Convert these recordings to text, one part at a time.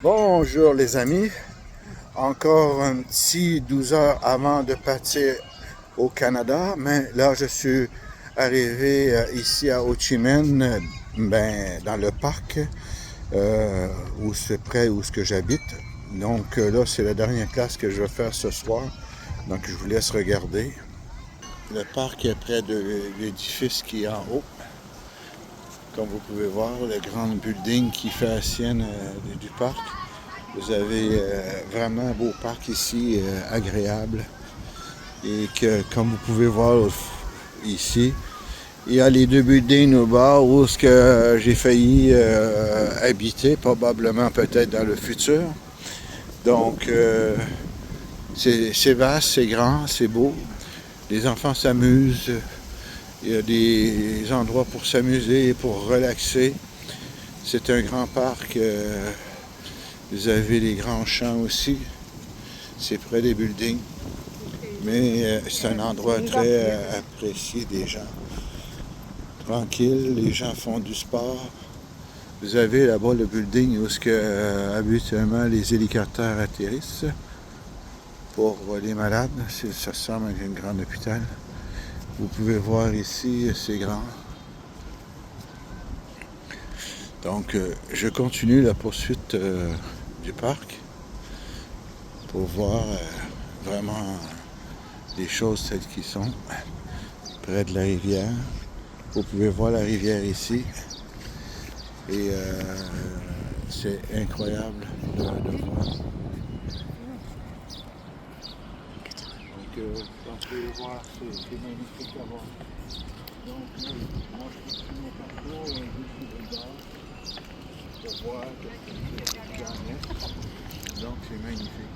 Bonjour les amis, encore un petit 12 heures avant de partir au Canada, mais là je suis arrivé ici à Ho Chi Minh, dans le parc, où c'est près où ce que j'habite. Donc là c'est la dernière classe que je vais faire ce soir, donc je vous laisse regarder. Le parc est près de l'édifice qui est en haut. Comme vous pouvez voir, le grand building qui fait la sienne du parc. Vous avez vraiment un beau parc ici, agréable. Et que, comme vous pouvez voir ici, il y a les deux buildings au bas où ce que j'ai failli habiter, probablement peut-être dans le futur. Donc, c'est vaste, c'est grand, c'est beau. Les enfants s'amusent. Il y a des endroits pour s'amuser, pour relaxer. C'est un grand parc. Vous avez les grands champs aussi. C'est près des buildings. Mais c'est un endroit très apprécié des gens. Tranquille, les gens font du sport. Vous avez là-bas le building où habituellement les hélicoptères atterrissent pour les malades. Ça ressemble à un grand hôpital. Vous pouvez voir ici, c'est grand. Donc, je continue la poursuite du parc pour voir vraiment les choses telles qu'elles sont, près de la rivière. Vous pouvez voir la rivière ici. Et c'est incroyable de voir. Donc, comme vous pouvez voir, c'est magnifique à voir. Donc, moi, je continue mon parcours jusqu'au boulevard pour voir ce qu'il y en est. Donc, c'est magnifique.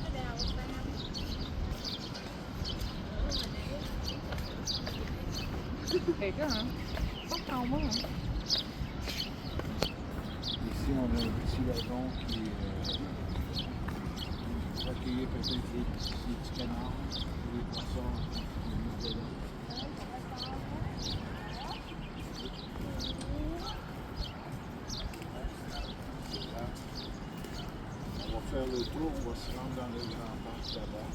Ici, on a un petit lagon qui accueillir peut-être les petits canards, les poissons, les dedans. On va faire le tour, on va se rendre dans le grand parc là-bas.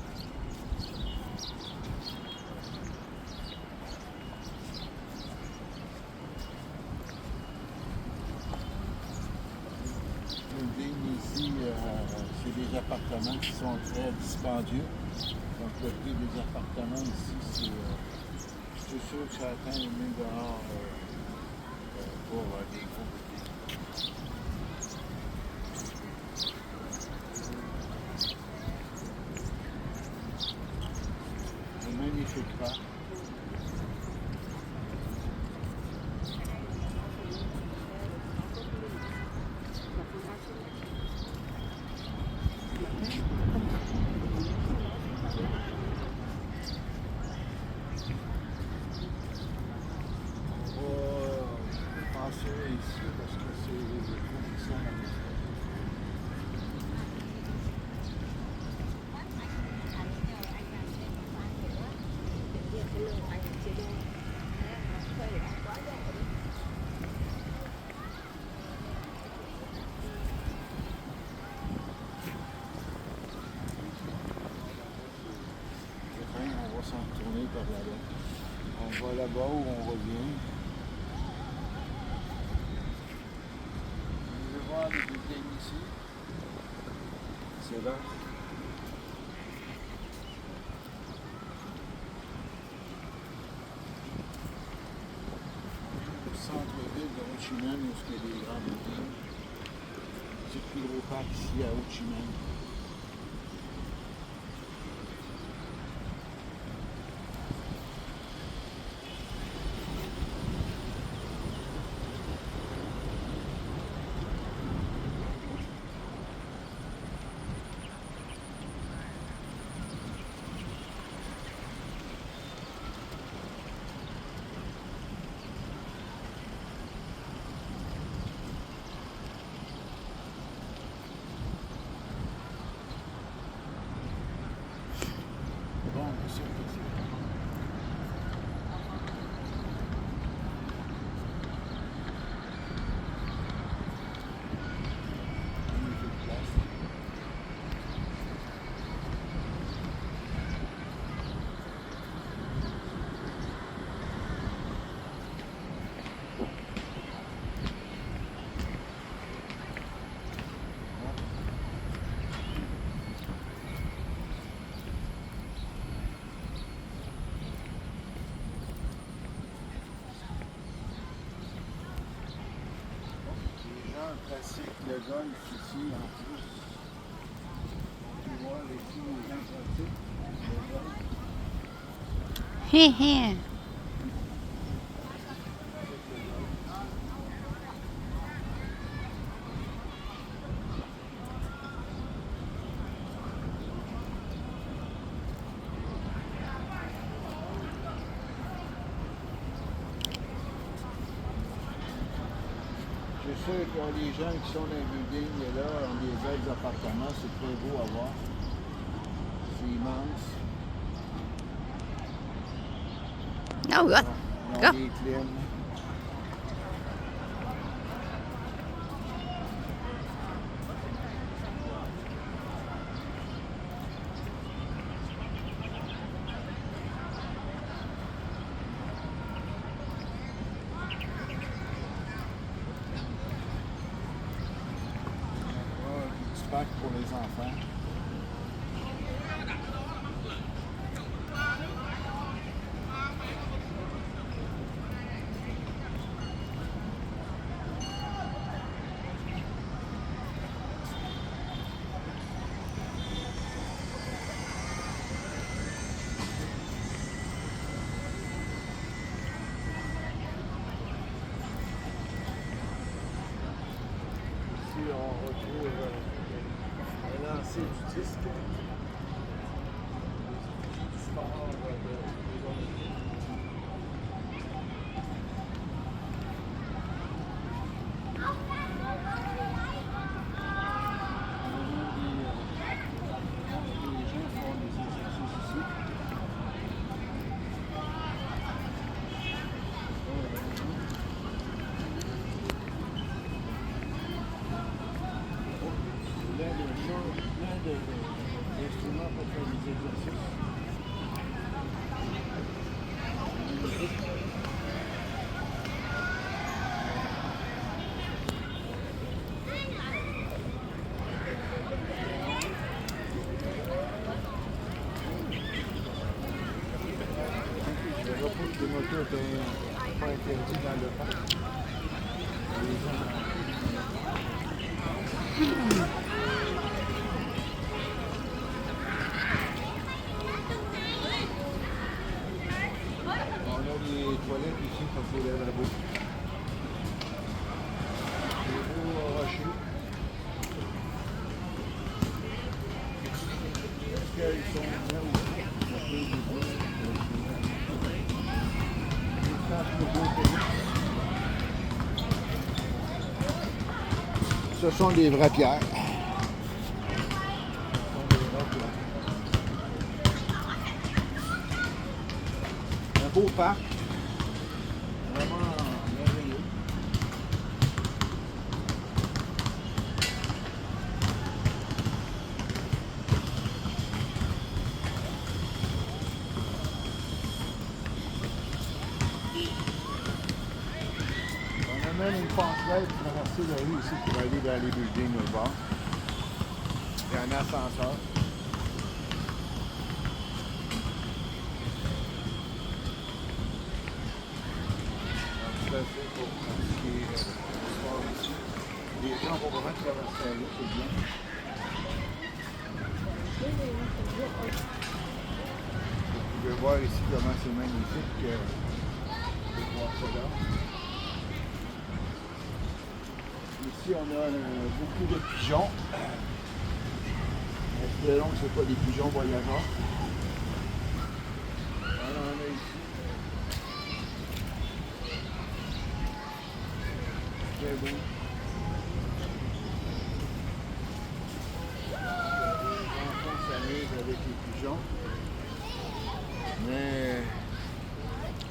Le ligne ici, c'est des appartements qui sont très dispendieux. Donc le prix des appartements ici, je suis sûr que ça atteint les 1000 $ pour des gros boutiques. Un magnifique parc. Ici parce que c'est les conditions magnifiques. On va s'en retourner par là-bas. On va là-bas où on revient. Vous pouvez voir les buildings ici. C'est là. Le centre-ville de Ho Chi Minh où il y a des grands buildings. C'est le plus gros parc ici à Ho Chi Minh. Bon, c'est sûr que c'est une magnifique place. golf ici en plus. Tu vois, ici, les gens pratiquent le golf. Hé hé. C'est sûr que les gens qui sont dans les buildings là, ont des aides appartements, c'est très beau à voir. C'est immense. Oh, good. Ils ont Go. des clims. Un parc pour les enfants. Ici, on retrouve un lancer du disque. Du sport des Olympiques. Les gens font des exercices ici. Plein d'instruments pour faire des exercices. Je ne vois pas que les motos étaient pas interdites dans le parc. Les gens... On a des toilettes ici pour faire les lavabos. Des beaux rochers. Est-ce qu'ils sont là aussi? Ce sont des vraies pierres. Un beau parc. Vraiment merveilleux. On a même une passerelle pour traverser la rue ici pour aller dans les buildings au bord. Il y a un ascenseur. Donc, ça, c'est pour ce qui est sport ici. Les gens vont vraiment traverser la rue, c'est bien. Vous pouvez voir ici comment c'est magnifique de voir ça là. Ici, on a beaucoup de pigeons. Espérons que ce ne sont pas des pigeons voyageurs. On en a ici. Très beau. Les enfants s'amusent avec les pigeons. Mais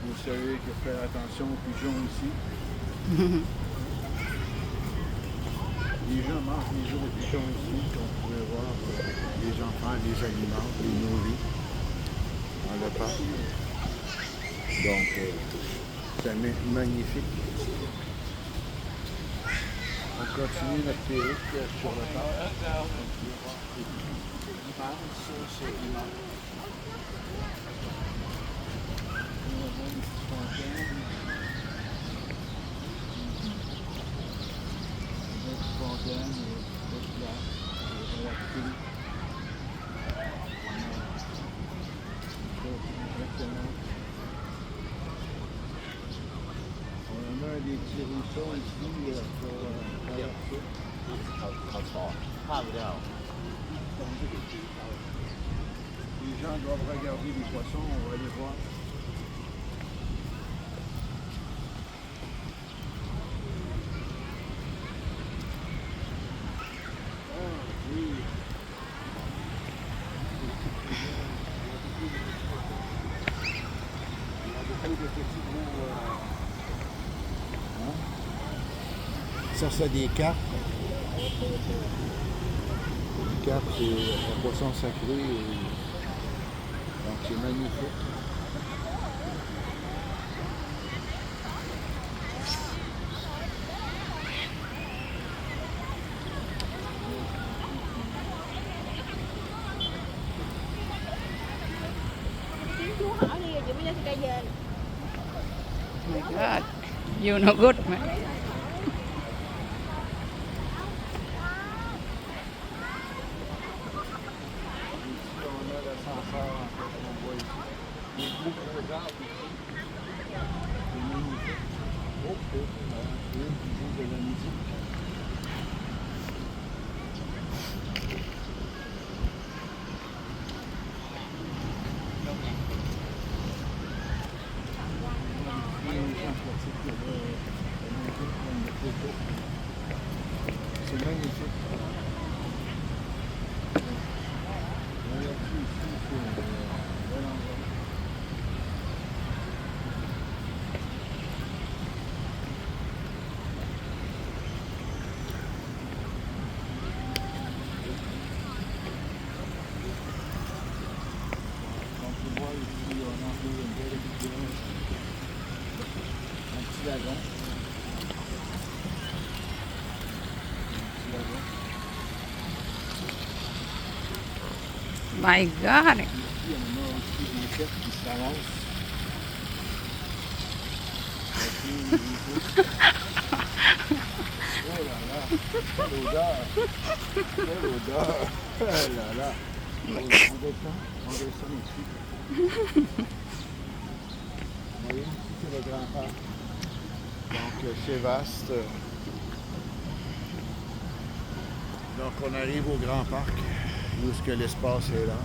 vous savez qu'il faut faire attention aux pigeons ici. Les gens mangent les œufs de pigeons ici, on pourrait voir les enfants, les aliments, les nourrir dans le parc. Donc, c'est magnifique. On continue notre périple sur le parc. Immense, c'est immense. On va voir une petite fontaine. Une petite fontaine. On a des petits ruisseaux ici pour traverser. เขาต่อภาพไม่ได้เอา Les gens doivent regarder les poissons, on va les voir. Ça, c'est des carpes. Les carpes, c'est un poisson sacré. Donc, c'est magnifique. My God. You no good, man. Ici, on a l'ascenseur, en fait, on voit ici. Les beaux gros arbres ici. C'est magnifique. Oh, oh, c'est eux qui jouent de la musique. C'est magnifique. Là-dessus, ici, c'est un bel endroit. Donc, tu vois ici, on a un bel équipement. Un petit wagon. My God. Ici, on a aussi des têtes qui s'avancent. Oh là là, quelle odeur! Quelle odeur! Oh là là! On descend ici. Vous voyez, ici c'est le grand parc. Donc c'est vaste. Donc on arrive au grand parc, où est-ce que l'espace est là.